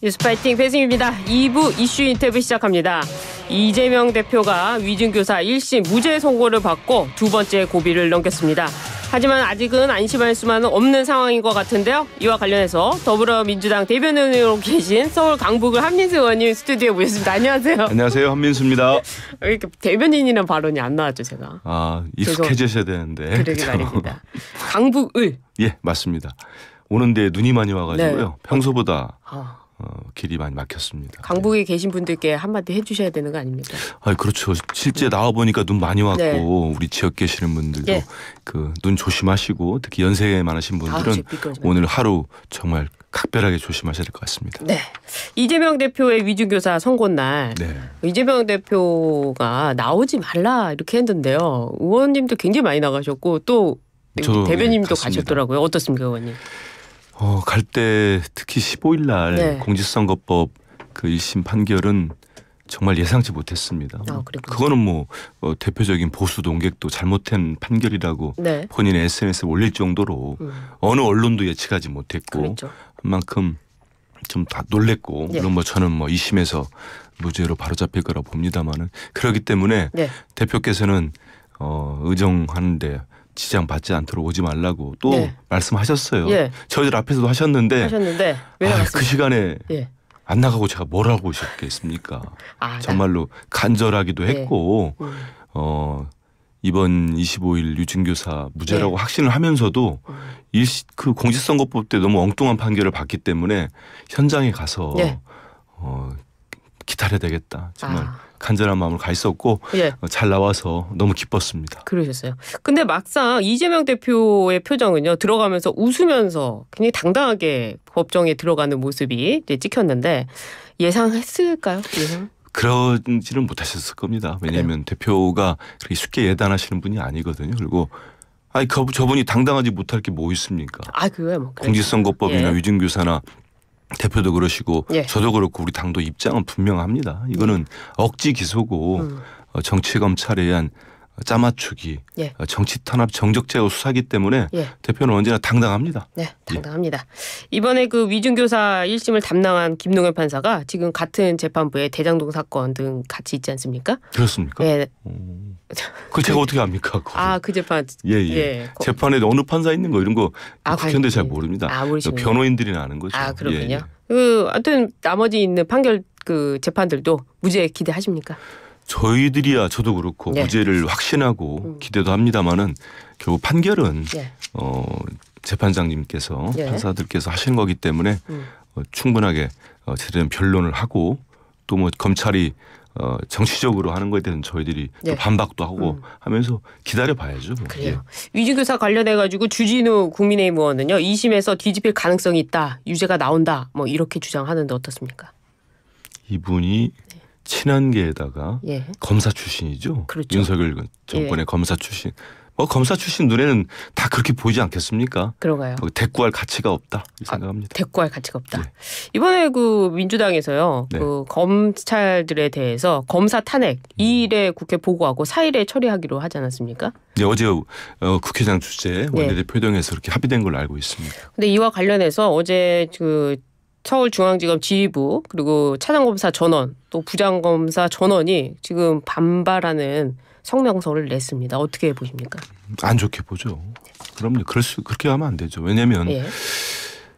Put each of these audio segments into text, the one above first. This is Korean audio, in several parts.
뉴스파이팅 배승입니다. 2부 이슈 인터뷰 시작합니다. 이재명 대표가 위증교사 1심 무죄 선고를 받고 두 번째 고비를 넘겼습니다. 하지만 아직은 안심할 수만은 없는 상황인 것 같은데요. 이와 관련해서 더불어민주당 대변인으로 계신 서울 강북을 한민수 의원님 스튜디오에 모셨습니다. 안녕하세요. 안녕하세요. 한민수입니다. 이렇게 대변인이라는 발언이 안 나왔죠, 제가. 익숙해지셔야 되는데. 그러게 말입니다. 강북을. 예, 맞습니다. 오는데 눈이 많이 와가지고요. 네. 평소보다 길이 많이 막혔습니다. 강북에 계신 분들께 한마디 해주셔야 되는 거 아닙니까? 그렇죠. 실제 나와 보니까 눈 많이 왔고 네. 우리 지역 계시는 분들도 예. 눈 조심하시고 특히 연세 많으신 분들은 오늘 하루 정말 각별하게 조심하셔야 될 것 같습니다. 네, 이재명 대표의 위증교사 선고 날 네. 이재명 대표가 나오지 말라 이렇게 했는데요. 의원님도 굉장히 많이 나가셨고 또 대변인님도 가셨더라고요. 어떻습니까, 의원님? 갈 때 특히 15일 날 네. 공직선거법 그 1심 판결은 정말 예상치 못했습니다. 그거는 대표적인 보수 농객도 잘못된 판결이라고 네. 본인의 SNS에 올릴 정도로 어느 언론도 예측하지 못했고 그랬죠. 한만큼 좀 다 놀랬고 네. 물론 저는 2심에서 무죄로 바로잡힐 거라 봅니다만은 그렇기 때문에 네. 대표께서는 의정하는데 지장 받지 않도록 오지 말라고 또 네. 말씀하셨어요. 예. 저희들 앞에서도 하셨는데 왜 나갔습니까? 그 시간에 예. 안 나가고 제가 뭘 하고 있었겠습니까? 정말로 간절하기도 했고 이번 25일 유증교사 무죄라고 확신을 하면서도 그 공직선거법 때 너무 엉뚱한 판결을 받기 때문에 현장에 가서 기다려야 되겠다. 정말 간절한 마음을 가 있었고 잘 나와서 너무 기뻤습니다. 그러셨어요. 근데 막상 이재명 대표의 표정은요. 들어가면서 웃으면서 굉장히 당당하게 법정에 들어가는 모습이 이제 찍혔는데 예상했을까요? 그러지는 못하셨을 겁니다. 왜냐하면 대표가 그렇게 쉽게 예단하시는 분이 아니거든요. 그리고 저분이 당당하지 못할 게 뭐 있습니까? 그거야 공직선거법이나 위증교사나 대표도 그러시고 저도 그렇고 우리 당도 입장은 분명합니다. 이거는 억지 기소고 정치검찰에 의한 짜맞추기, 정치 탄압 정적제고 수사기 때문에 대표는 언제나 당당합니다. 네, 당당합니다. 이번에 그 위증교사 1심을 담당한 김동현 판사가 지금 같은 재판부에 대장동 사건 등 같이 있지 않습니까? 그렇습니까? 네. 그걸 제가 어떻게 압니까? 그 재판. 재판에 어느 판사 있는 거 이런 거 국회의원들 잘 모릅니다. 변호인들이나 아는 거죠. 그렇군요. 하여튼 나머지 있는 판결 재판들도 무죄 기대하십니까? 저희들이야 저도 그렇고 무죄를 확신하고 기대도 합니다마는 결국 판결은 재판장님께서 판사들께서 하시는 거기 때문에 충분하게 제대로 변론을 하고 또 검찰이 정치적으로 하는 거에 대해서는 저희들이 또 반박도 하고 하면서 기다려봐야죠. 그래요. 위증교사 관련해가지고 주진우 국민의힘 의원은요. 2심에서 뒤집힐 가능성이 있다. 유죄가 나온다. 이렇게 주장하는데 어떻습니까? 이분이 친한계에다가 검사 출신이죠. 그렇죠. 윤석열 정권의 검사 출신. 검사 출신 눈에는 다 그렇게 보이지 않겠습니까? 그런가요? 대꾸할 가치가 없다 생각합니다. 대꾸할 가치가 없다. 이번에 민주당에서요. 검찰들에 대해서 검사 탄핵 2일에 국회 보고하고 4일에 처리하기로 하지 않았습니까? 네, 어제 국회의장 주재 원내대표 회동에서 그렇게 합의된 걸로 알고 있습니다. 근데 이와 관련해서 어제 서울중앙지검 지휘부 그리고 차장검사 전원 또 부장검사 전원이 지금 반발하는 성명서를 냈습니다. 어떻게 보십니까? 안 좋게 보죠. 그럼요. 그렇게 하면 안 되죠. 왜냐하면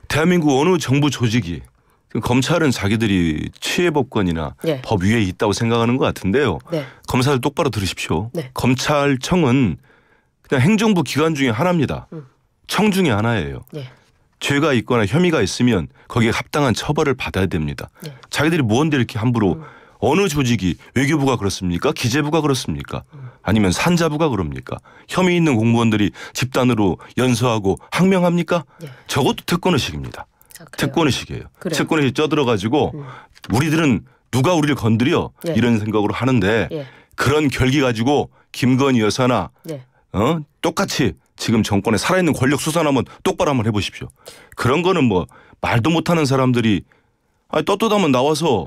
대한민국 어느 정부 조직이 검찰은 자기들이 취해법권이나 법 위에 있다고 생각하는 것 같은데요. 검사들 똑바로 들으십시오. 검찰청은 그냥 행정부 기관 중에 하나입니다. 청 중에 하나예요. 죄가 있거나 혐의가 있으면 거기에 합당한 처벌을 받아야 됩니다. 자기들이 뭔데 이렇게 함부로 어느 조직이 외교부가 그렇습니까? 기재부가 그렇습니까? 아니면 산자부가 그럽니까? 혐의 있는 공무원들이 집단으로 연서하고 항명합니까? 저것도 특권의식입니다. 특권의식이에요. 특권의식 쪄들어가지고 우리들은 누가 우리를 건드려 이런 생각으로 하는데 그런 결기 가지고 김건희 여사나 똑같이 지금 정권에 살아있는 권력 수사나 한번 똑바로 한번 해보십시오. 그런 거는 말도 못하는 사람들이 떳떳하면 나와서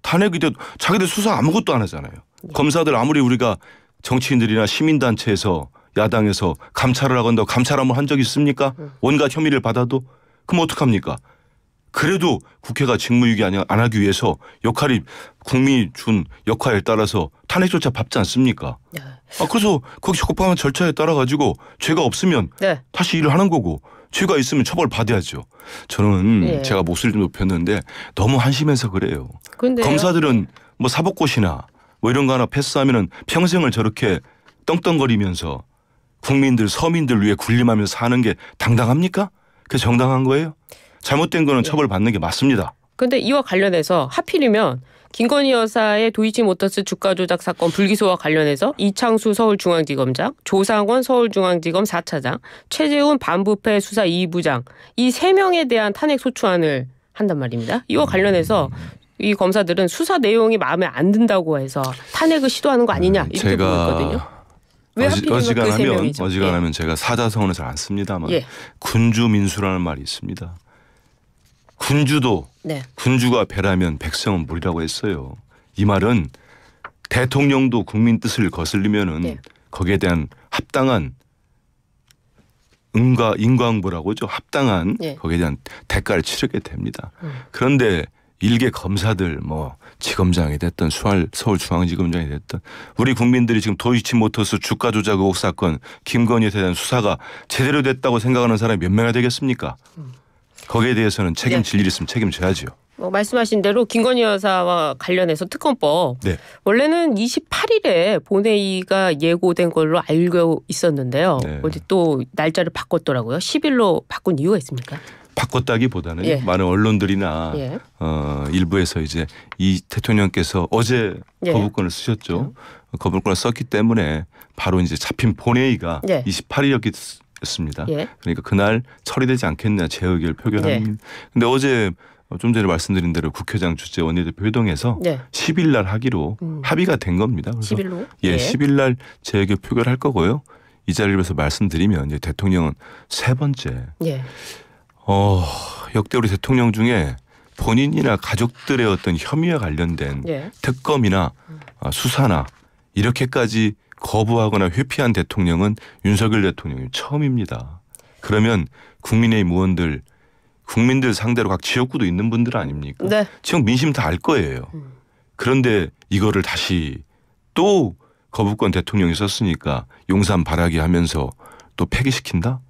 탄핵이 돼도 자기들 수사 아무것도 안 하잖아요. 검사들 아무리 우리가 정치인들이나 시민단체에서 야당에서 감찰을 하건다 감찰 한번 한 적 있습니까? 온갖 혐의를 받아도 그럼 어떡합니까? 그래도 국회가 직무유기 안 하기 위해서 역할이 국민이 준 역할에 따라서 탄핵조차 밟지 않습니까? 그래서 거기 적법한 절차에 따라 가지고 죄가 없으면 네. 다시 일을 하는 거고 죄가 있으면 처벌 받아야죠. 저는 제가 목소리를 좀 높였는데 너무 한심해서 그래요. 근데요. 검사들은 뭐 사법고시나 뭐 이런 거 하나 패스하면은 평생을 저렇게 떵떵거리면서 국민들 서민들 위해 군림하면서 사는 게 당당합니까? 그게 정당한 거예요? 잘못된 거는 처벌받는 게 맞습니다. 그런데 이와 관련해서 하필이면 김건희 여사의 도이치모터스 주가 조작 사건 불기소와 관련해서 이창수 서울중앙지검장, 조상원 서울중앙지검 4차장, 최재훈 반부패 수사 2부장 이 3명에 대한 탄핵 소추안을 한단 말입니다. 이와 관련해서 이 검사들은 수사 내용이 마음에 안 든다고 해서 탄핵을 시도하는 거 아니냐 이렇게 보고 있거든요. 왜 하필이면 어지간하면 제가 사자성어는 잘 안 씁니다만 군주민수라는 말이 있습니다. 군주도 군주가 배라면 백성은 물이라고 했어요. 이 말은 대통령도 국민 뜻을 거슬리면은 거기에 대한 합당한 인과응보라고 하죠. 합당한 거기에 대한 대가를 치르게 됩니다. 그런데 일개 검사들 뭐 지검장이 됐든 서울중앙지검장이 됐든 우리 국민들이 지금 도이치모터스 주가 조작 의혹 사건 김건희에 대한 수사가 제대로 됐다고 생각하는 사람이 몇 명이나 되겠습니까? 거기에 대해서는 책임질 일 있으면 책임져야죠. 말씀하신 대로 김건희 여사와 관련해서 특검법 원래는 28일에 본회의가 예고된 걸로 알고 있었는데요. 어제 또 날짜를 바꿨더라고요. 10일로 바꾼 이유가 있습니까? 바꿨다기보다는 많은 언론들이나 일부에서 이제 이 대통령께서 어제 거부권을 쓰셨죠. 거부권을 썼기 때문에 바로 이제 잡힌 본회의가 28일이었습니다. 그러니까 그날 처리되지 않겠냐 제 의견을 표결합니다. 근데 어제 좀 전에 말씀드린 대로 국회의장 주재 원내대표 회동에서 10일 날 하기로 합의가 된 겁니다. 그래서 10일로? 10일 날 제 의견 표결할 거고요. 이 자리에서 말씀드리면 이제 대통령은 세 번째 역대 우리 대통령 중에 본인이나 가족들의 어떤 혐의와 관련된 특검이나 수사나 이렇게까지 거부하거나 회피한 대통령은 윤석열 대통령이 처음입니다. 그러면 국민의힘 의원들 국민들 상대로 각 지역구도 있는 분들 아닙니까? 지금 민심 다 알 거예요. 그런데 이거를 다시 또 거부권 대통령이 썼으니까 용산 발악이 하면서 또 폐기시킨다?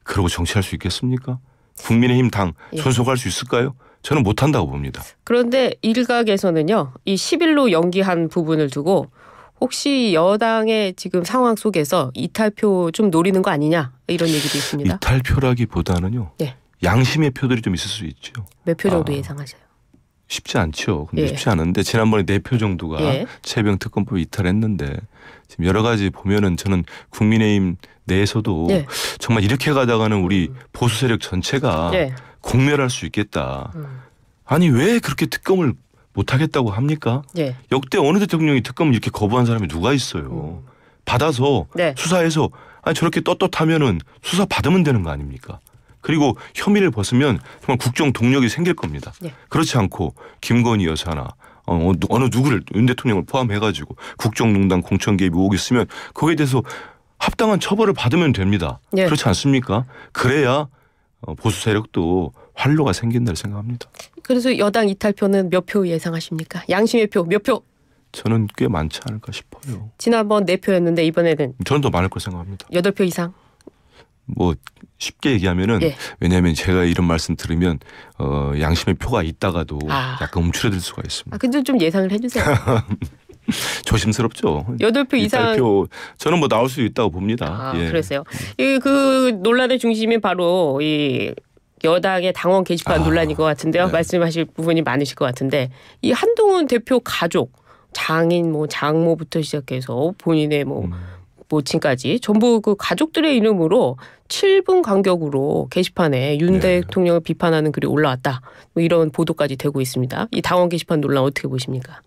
그러고 정치할 수 있겠습니까? 국민의힘 당 존속할 수 있을까요? 저는 못한다고 봅니다. 그런데 일각에서는요. 이 10일로 연기한 부분을 두고 혹시 여당의 지금 상황 속에서 이탈표 좀 노리는 거 아니냐 이런 얘기도 있습니다. 이탈표라기보다는요. 양심의 표들이 좀 있을 수 있죠. 몇 표 정도 예상하세요? 쉽지 않죠. 근데 쉽지 않은데 지난번에 4표 정도가 최병 특검법 이탈했는데 지금 여러 가지 보면은 저는 국민의힘 내에서도 정말 이렇게 가다가는 우리 보수 세력 전체가 공멸할 수 있겠다. 아니 왜 그렇게 특검을 못하겠다고 합니까? 역대 어느 대통령이 특검을 이렇게 거부한 사람이 누가 있어요. 받아서 수사해서 아니 저렇게 떳떳하면은 수사 받으면 되는 거 아닙니까? 그리고 혐의를 벗으면 정말 국정 동력이 생길 겁니다. 그렇지 않고 김건희 여사나 어느 누구를 윤 대통령을 포함해가지고 국정농단 공천 개입 의혹이 있으면 거기에 대해서 합당한 처벌을 받으면 됩니다. 그렇지 않습니까? 그래야 보수 세력도 활로가 생긴다고 생각합니다. 그래서 여당 이탈표는 몇 표 예상하십니까? 양심의 표 몇 표? 저는 꽤 많지 않을까 싶어요. 지난번 4표였는데 이번에는? 저는 더 많을 거 생각합니다. 8표 이상? 뭐 쉽게 얘기하면은 왜냐하면 제가 이런 말씀 들으면 양심의 표가 있다가도 약간 움츠러들 수가 있습니다. 근데 좀 예상을 해주세요. 조심스럽죠. 8표 이상. 이탈표 저는 뭐 나올 수 있다고 봅니다. 그랬어요. 그 논란의 중심이 바로 이 여당의 당원 게시판 논란인 것 같은데요. 말씀하실 부분이 많으실 것 같은데 이 한동훈 대표 가족 장인 뭐 장모부터 시작해서 본인의 뭐 모친까지 전부 그 가족들의 이름으로 7분 간격으로 게시판에 윤 대통령을 비판하는 글이 올라왔다. 뭐 이런 보도까지 되고 있습니다. 이 당원 게시판 논란 어떻게 보십니까?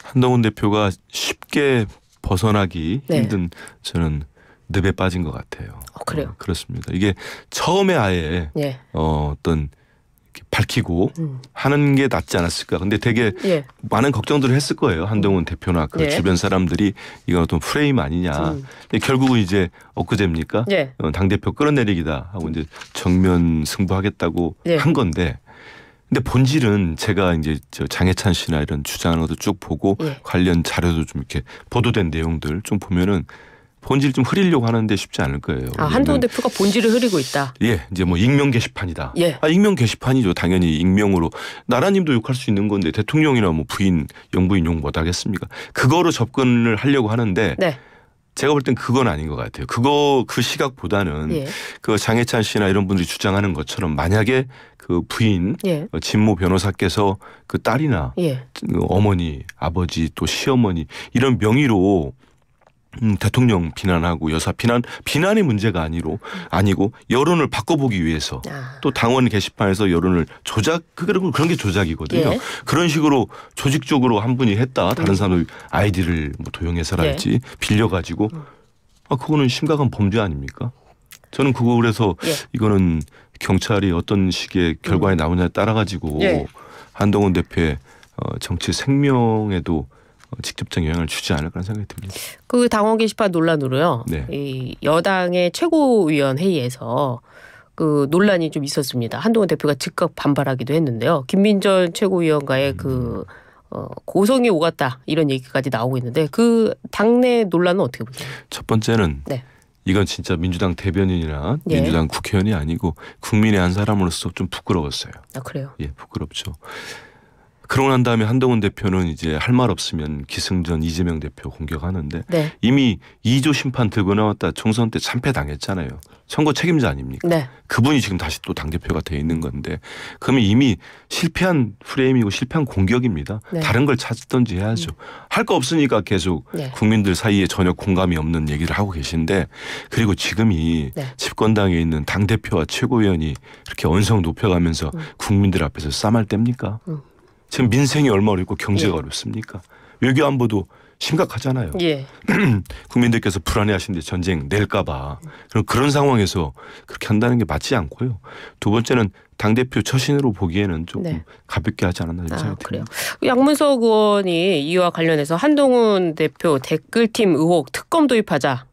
한동훈 대표가 쉽게 벗어나기 힘든 저는 늪에 빠진 것 같아요. 그래요? 그렇습니다. 이게 처음에 아예 어떤 밝히고 하는 게 낫지 않았을까. 근데 되게 많은 걱정들을 했을 거예요. 한동훈 대표나 그 주변 사람들이 이건 어떤 프레임 아니냐. 결국은 이제 엊그제입니까? 당대표 끌어내리기다 하고 이제 정면 승부하겠다고 한 건데 근데 본질은 제가 이제 저 장해찬 씨나 이런 주장하는 것도 쭉 보고 예. 관련 자료도 좀 이렇게 보도된 내용들 좀 보면은 본질 좀 흐리려고 하는데 쉽지 않을 거예요. 한동훈 대표가 본질을 흐리고 있다. 예, 이제 뭐 익명 게시판이다. 예. 익명 게시판이죠. 당연히 익명으로 나라님도 욕할 수 있는 건데 대통령이나 뭐 부인, 영부인 욕 못 하겠습니까? 그거로 접근을 하려고 하는데 네. 제가 볼 땐 그건 아닌 것 같아요. 그 시각보다는 예. 그 장해찬 씨나 이런 분들이 주장하는 것처럼 만약에 그 부인, 예. 진모 변호사께서 그 딸이나 예. 어머니, 아버지 또 시어머니 이런 명의로 대통령 비난하고 여사 비난의 문제가 아니고 여론을 바꿔보기 위해서 또 당원 게시판에서 여론을 그런 게 조작이거든요. 예. 그런 식으로 조직적으로 한 분이 했다. 다른 사람들 아이디를 뭐 도용해서랄지 예. 빌려가지고 그거는 심각한 범죄 아닙니까? 저는 그거 그래서 예. 이거는 경찰이 어떤 식의 결과에 나오냐에 따라 가지고 예. 한동훈 대표의 정치 생명에도 직접적인 영향을 주지 않을까 생각이 듭니다. 그 당원 게시판 논란으로요. 네. 이 여당의 최고위원 회의에서 그 논란이 좀 있었습니다. 한동훈 대표가 즉각 반발하기도 했는데요. 김민전 최고위원과의 그 고성이 오갔다 이런 얘기까지 나오고 있는데 그 당내 논란은 어떻게 보세요? 첫 번째는 네. 이건 진짜 민주당 대변인이나 예. 민주당 국회의원이 아니고 국민의 한 사람으로서 좀 부끄러웠어요. 그래요? 예, 부끄럽죠. 그러고 난 다음에 한동훈 대표는 이제 할 말 없으면 기승전 이재명 대표 공격하는데 네. 이미 2조 심판 들고 나왔다 총선 때 참패당했잖아요. 선거 책임자 아닙니까? 네. 그분이 지금 다시 또 당대표가 돼 있는 건데 그러면 이미 실패한 프레임이고 실패한 공격입니다. 네. 다른 걸 찾든지 해야죠. 할 거 없으니까 계속 네. 국민들 사이에 전혀 공감이 없는 얘기를 하고 계신데 그리고 지금이 네. 집권당에 있는 당대표와 최고위원이 이렇게 언성 높여가면서 국민들 앞에서 싸말 때입니까? 지금 민생이 얼마나 어렵고 경제가 예. 어렵습니까? 외교 안보도 심각하잖아요. 예. 국민들께서 불안해하시는데 전쟁 낼까 봐. 그런 상황에서 그렇게 한다는 게 맞지 않고요. 두 번째는 당대표 처신으로 보기에는 조금 네. 가볍게 하지 않았나 생각이 그래요. 듭니다. 양문석 의원이 이와 관련해서 한동훈 대표 댓글팀 의혹 특검 도입하자.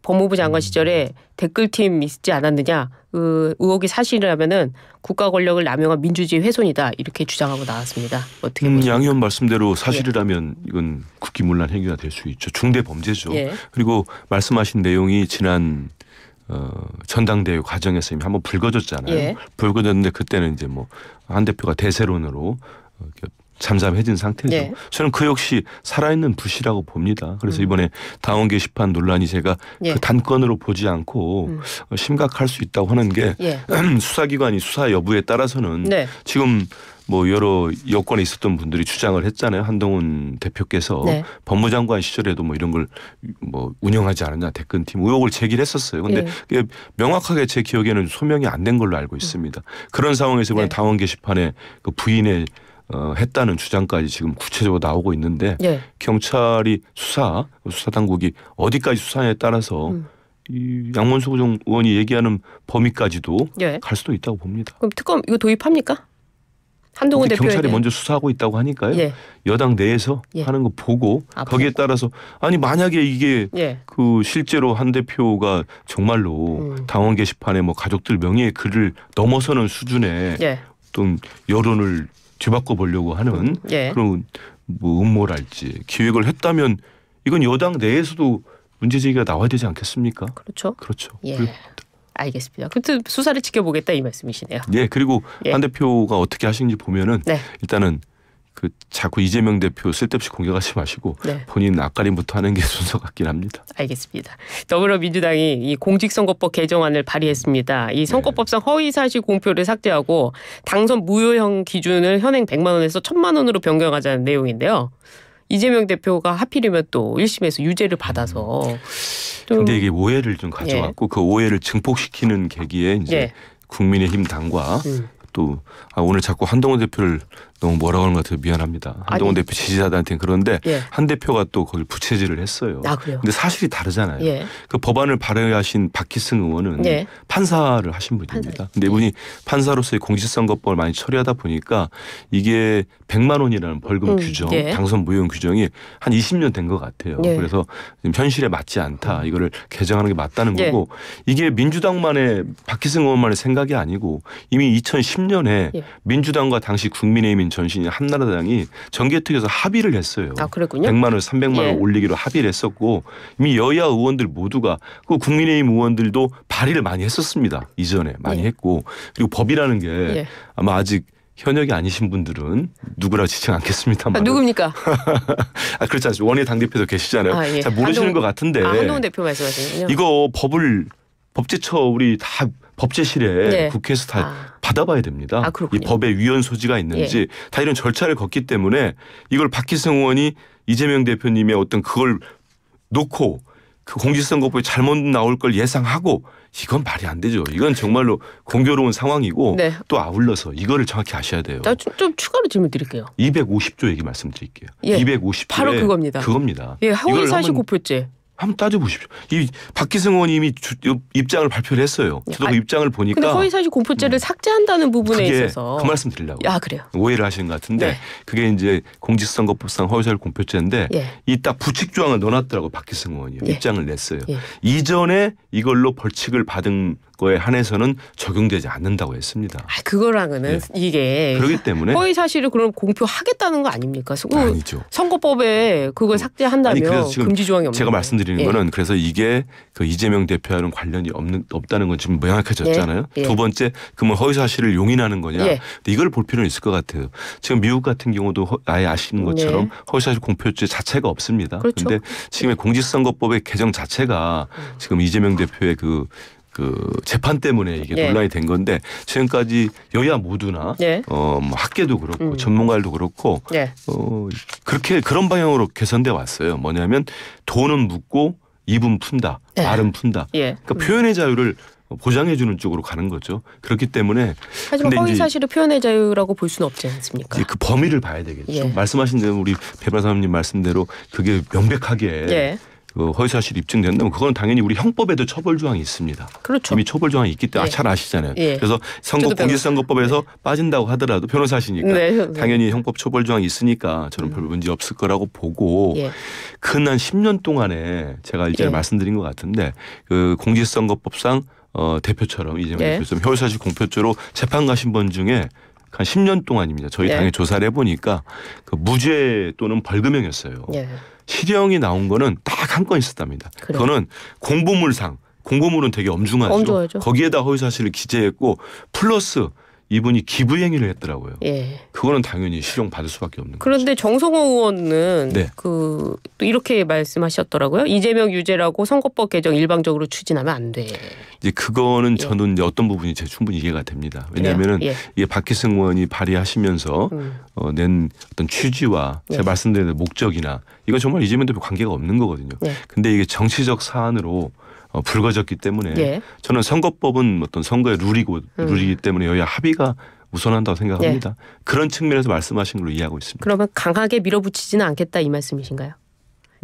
법무부 장관 시절에 댓글팀 있지 않았느냐. 그 의혹이 사실이라면은 국가 권력을 남용한 민주주의 훼손이다. 이렇게 주장하고 나왔습니다. 어떻게 보세요? 양 의원 말씀대로 사실이라면 이건 국기문란 행위가 될 수 있죠. 중대 범죄죠. 예. 그리고 말씀하신 내용이 지난 전당대회 과정에서 이미 한번 불거졌잖아요. 예. 불거졌는데 그때는 이제 뭐 한 대표가 대세론으로 잠잠해진 상태죠. 예. 저는 그 역시 살아있는 붓이라고 봅니다. 그래서 이번에 당원 게시판 논란이 제가 예. 그 단건으로 보지 않고 심각할 수 있다고 하는 게 예. 수사기관이 수사 여부에 따라서는 네. 지금 뭐 여러 여권에 있었던 분들이 주장을 했잖아요. 한동훈 대표께서 네. 법무장관 시절에도 뭐 이런 걸 뭐 운영하지 않았냐 댓글팀 의혹을 제기를 했었어요. 그런데 그게 명확하게 제 기억에는 소명이 안 된 걸로 알고 있습니다. 그런 상황에서 이번에 네. 당원 게시판에 그 부인의 했다는 주장까지 지금 구체적으로 나오고 있는데 예. 경찰이 수사당국이 어디까지 수사에 따라서 이 양문석 의원이 얘기하는 범위까지도 예. 갈 수도 있다고 봅니다. 그럼 특검 이거 도입합니까? 한동훈 대표에게. 경찰이 먼저 수사하고 있다고 하니까요. 예. 여당 내에서 예. 하는 거 보고 거기에 보고. 따라서 아니 만약에 이게 예. 그 실제로 한 대표가 정말로 당원 게시판에 뭐 가족들 명의의 글을 넘어서는 수준의 예. 어떤 여론을 뒤바꿔 보려고 하는 예. 그런 뭐 음모랄지 기획을 했다면 이건 여당 내에서도 문제 제기가 나와야 되지 않겠습니까? 그렇죠. 그렇죠. 예. 알겠습니다. 그때 수사를 지켜보겠다 이 말씀이시네요. 예, 그리고 예. 한 대표가 어떻게 하시는지 보면은 네. 일단은 그 자꾸 이재명 대표 쓸데없이 공격하지 마시고 네. 본인 앞가림부터 하는 게 순서 같긴 합니다. 알겠습니다. 더불어민주당이 이 공직선거법 개정안을 발의했습니다. 이 선거법상 허위사실 공표를 삭제하고 당선 무효형 기준을 현행 100만 원에서 1000만 원으로 변경하자는 내용인데요. 이재명 대표가 하필이면 또 1심에서 유죄를 받아서 근데 이게 오해를 좀 가져왔고 그 오해를 증폭시키는 계기에 이제 국민의힘 당과 또 오늘 자꾸 한동훈 대표를 너무 뭐라고 하는 것 같아요. 미안합니다. 한동훈 대표 지지자들한테는 그런데 한 대표가 또 거기 부채질을 했어요. 그래요? 근데 사실이 다르잖아요. 그 법안을 발의하신 박희승 의원은 판사를 하신 분입니다. 근데 이분이 판사로서의 공직선거법을 많이 처리하다 보니까 이게 100만 원이라는 벌금 규정, 당선 무효 규정이 한 20년 된 것 같아요. 그래서 현실에 맞지 않다. 이거를 개정하는 게 맞다는 거고 이게 민주당만의 박희승 의원만의 생각이 아니고 이미 2010 2003년에 예. 민주당과 당시 국민의힘인 전신인 한나라당이 정개특위에서 합의를 했어요. 아, 그랬군요. 100만 원, 300만 원 예. 올리기로 합의를 했었고 이미 여야 의원들 모두가 그 국민의힘 의원들도 발의를 많이 했었습니다. 이전에 많이 예. 했고 그리고 법이라는 게 예. 아마 아직 현역이 아니신 분들은 누구라 지칭 않겠습니다만. 아, 누굽니까? 아, 그렇지 않습니까? 원외 당대표도 계시잖아요. 아, 예. 잘 모르시는 것 같은데. 한동훈 대표 말씀하시는군요. 이거 법제처 우리 다 법제실에 네. 국회에서 다 받아봐야 됩니다. 아, 그렇군요. 이 법에 위헌 소지가 있는지 다 이런 절차를 걷기 때문에 이걸 박희승 의원이 이재명 대표님의 어떤 그걸 놓고 그 공직선거법이 잘못 나올 걸 예상하고 이건 말이 안 되죠. 이건 정말로 공교로운 상황이고 네. 또 아울러서 이거를 정확히 아셔야 돼요. 좀 추가로 질문 드릴게요. 250조 얘기 말씀드릴게요. 예. 250조에 바로 그겁니다. 그겁니다. 예, 허위사실 고표죄. 한번 따져보십시오. 이 박희승 의원이 이미 입장을 발표를 했어요. 저도 그 입장을 보니까. 근데 허위사실 공표죄를 삭제한다는 부분에 그게 있어서. 그 말씀 드리려고. 아, 그래요. 오해를 하시는 것 같은데 네. 그게 이제 공직선거법상 허위사실 공표죄인데 예. 이 딱 부칙 조항을 넣어놨더라고 박희승 의원이 예. 입장을 냈어요. 예. 이전에 이걸로 벌칙을 받은 거에 한해서는 적용되지 않는다고 했습니다. 아, 그거랑은 이게 그렇기 때문에 허위 사실을 그럼 공표하겠다는 거 아닙니까? 아니죠. 선거법에 그걸 삭제한다면 아니, 그래서 지금 금지 조항이 없는 제가 거예요. 말씀드리는 거는 그래서 이게 그 이재명 대표와는 관련이 없다는 건 지금 명확해졌잖아요. 예. 두 번째, 그러면 허위 사실을 용인하는 거냐? 예. 근데 이걸 볼 필요는 있을 것 같아요. 지금 미국 같은 경우도 아예 아시는 것처럼 허위 사실 공표죄 자체가 없습니다. 그렇죠. 그런데 지금의 공직선거법의 개정 자체가 지금 이재명 대표의 그 재판 때문에 이게 논란이 된 건데 지금까지 여야 모두나 뭐 학계도 그렇고 전문가들도 그렇고 그렇게 그런 방향으로 개선돼 왔어요. 뭐냐면 돈은 묻고 입은 푼다, 말은 푼다. 그러니까 표현의 자유를 보장해 주는 쪽으로 가는 거죠. 그렇기 때문에 하지만 허위 사실을 표현의 자유라고 볼 수는 없지 않습니까? 이제 그 범위를 봐야 되겠죠. 말씀하신 대로 우리 배 변호사님 말씀대로 그게 명백하게 그 허위사실이 입증된다면 그건 당연히 우리 형법에도 처벌 조항이 있습니다. 그렇죠. 이미 처벌 조항이 있기 때문에 잘 아시잖아요. 그래서 공직선거법에서 빠진다고 하더라도 변호사시니까 당연히 형법 처벌 조항이 있으니까 저는 별 문제 없을 거라고 보고 근한 10년 동안에 제가 이제 말씀드린 것 같은데 그 공직선거법상 대표처럼 이재명 대표처럼 허위사실 공표죄로 재판 가신 분 중에 한 10년 동안입니다. 저희 당에 조사를 해보니까 그 무죄 또는 벌금형이었어요. 실형이 나온 거는 딱 한 건 있었답니다. 그거는 공보물상, 공보물은 되게 엄중하죠. 거기에다 허위사실을 기재했고 플러스 이분이 기부행위를 했더라고요. 그거는 당연히 실형 받을 수밖에 없는 거죠. 그런데 정성호 의원은 또 이렇게 말씀하셨더라고요. 이재명 유죄라고 선거법 개정 일방적으로 추진하면 안 돼. 이제 그거는 저는 이제 어떤 부분이 제 충분히 이해가 됩니다. 왜냐하면은 이게 박희승 의원이 발의하시면서 낸 어떤 취지와 제가 말씀드린 목적이나 이건 정말 이재명 대표 관계가 없는 거거든요. 근데 이게 정치적 사안으로 불거졌기 때문에 저는 선거법은 어떤 선거의 룰이기 때문에 여야 합의가 우선한다고 생각합니다. 그런 측면에서 말씀하신 걸로 이해하고 있습니다. 그러면 강하게 밀어붙이지는 않겠다 이 말씀이신가요?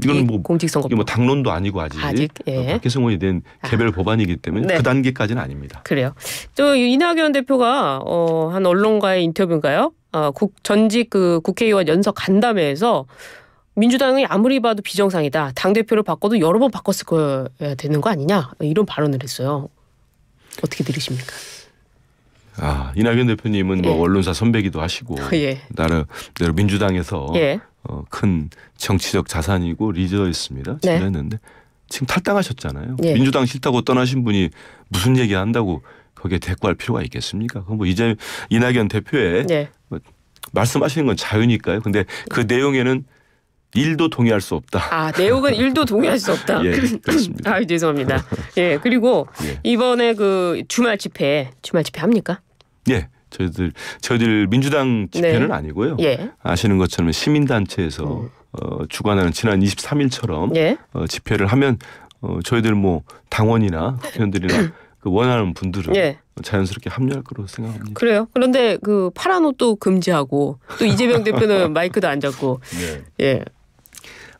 이건 뭐 공직선거법. 이게 뭐 당론도 아니고 아직 박희승 의원이 낸 개별 법안이기 때문에 그 단계까지는 아닙니다. 그래요. 또 이낙연 대표가 한 언론과의 인터뷰인가요? 전직 그 국회의원 연석 간담회에서 민주당이 아무리 봐도 비정상이다. 당대표를 바꿔도 여러 번 바꿨을 거야 되는 거 아니냐. 이런 발언을 했어요. 어떻게 들으십니까? 이낙연 대표님은 뭐 언론사 선배기도 하시고 나름대로 민주당에서 큰 정치적 자산이고 리더였습니다. 지냈는데 지금 탈당하셨잖아요. 민주당 싫다고 떠나신 분이 무슨 얘기한다고 거기에 대꾸할 필요가 있겠습니까? 그럼 뭐 이제 이낙연 대표의 뭐 말씀하시는 건 자유니까요. 근데 그 내용에는 1도 동의할 수 없다. 내용은 1도 동의할 수 없다. 그렇습니다. 죄송합니다. 그리고 이번에 그 주말 집회 합니까? 저희들 민주당 집회는 아니고요. 아시는 것처럼 시민단체에서 주관하는 지난 23일처럼 집회를 하면 저희들 뭐 당원이나 국회의원들이나 그 원하는 분들은 자연스럽게 합류할 거로 생각합니다. 그래요. 그런데 그 파란 옷도 금지하고 또 이재명 대표는 마이크도 안 잡고.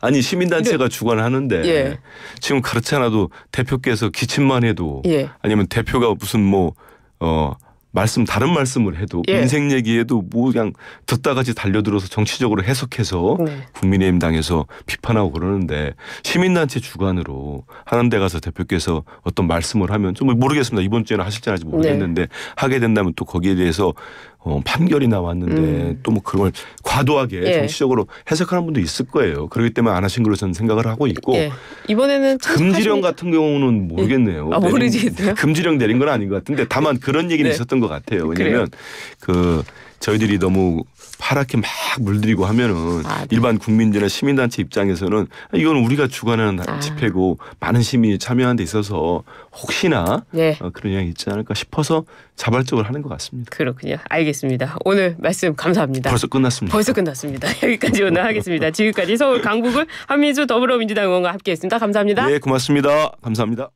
아니 시민단체가 주관을 하는데 지금 그렇지 않아도 대표께서 기침만 해도 아니면 대표가 무슨 뭐 다른 말씀을 해도 예. 인생 얘기해도 뭐 그냥 듣다같이 달려들어서 정치적으로 해석해서 국민의힘 당에서 비판하고 그러는데 시민단체 주관으로 하는 데 가서 대표께서 어떤 말씀을 하면 좀 모르겠습니다. 이번 주에는 하실지 안 할지 모르겠는데 하게 된다면 또 거기에 대해서 판결이 나왔는데 또 뭐 그런 걸 과도하게 정치적으로 해석하는 분도 있을 거예요. 그렇기 때문에 안 하신 걸로 저는 생각을 하고 있고 이번에는 금지령 같은 경우는 모르겠네요. 모르겠어요. 금지령 내린 건 아닌 것 같은데 다만 그런 얘기는 있었던 것 같아요. 왜냐하면 저희들이 너무 파랗게 막 물들이고 하면은 일반 국민들이나 시민단체 입장에서는 이건 우리가 주관하는 집회고 많은 시민이 참여하는 데 있어서 혹시나 그런 영향이 있지 않을까 싶어서 자발적으로 하는 것 같습니다. 그렇군요. 알겠습니다. 오늘 말씀 감사합니다. 벌써 끝났습니다. 여기까지 오늘 하겠습니다. 지금까지 서울 강북을 한민수 더불어민주당 의원과 함께했습니다. 감사합니다. 네, 고맙습니다. 감사합니다.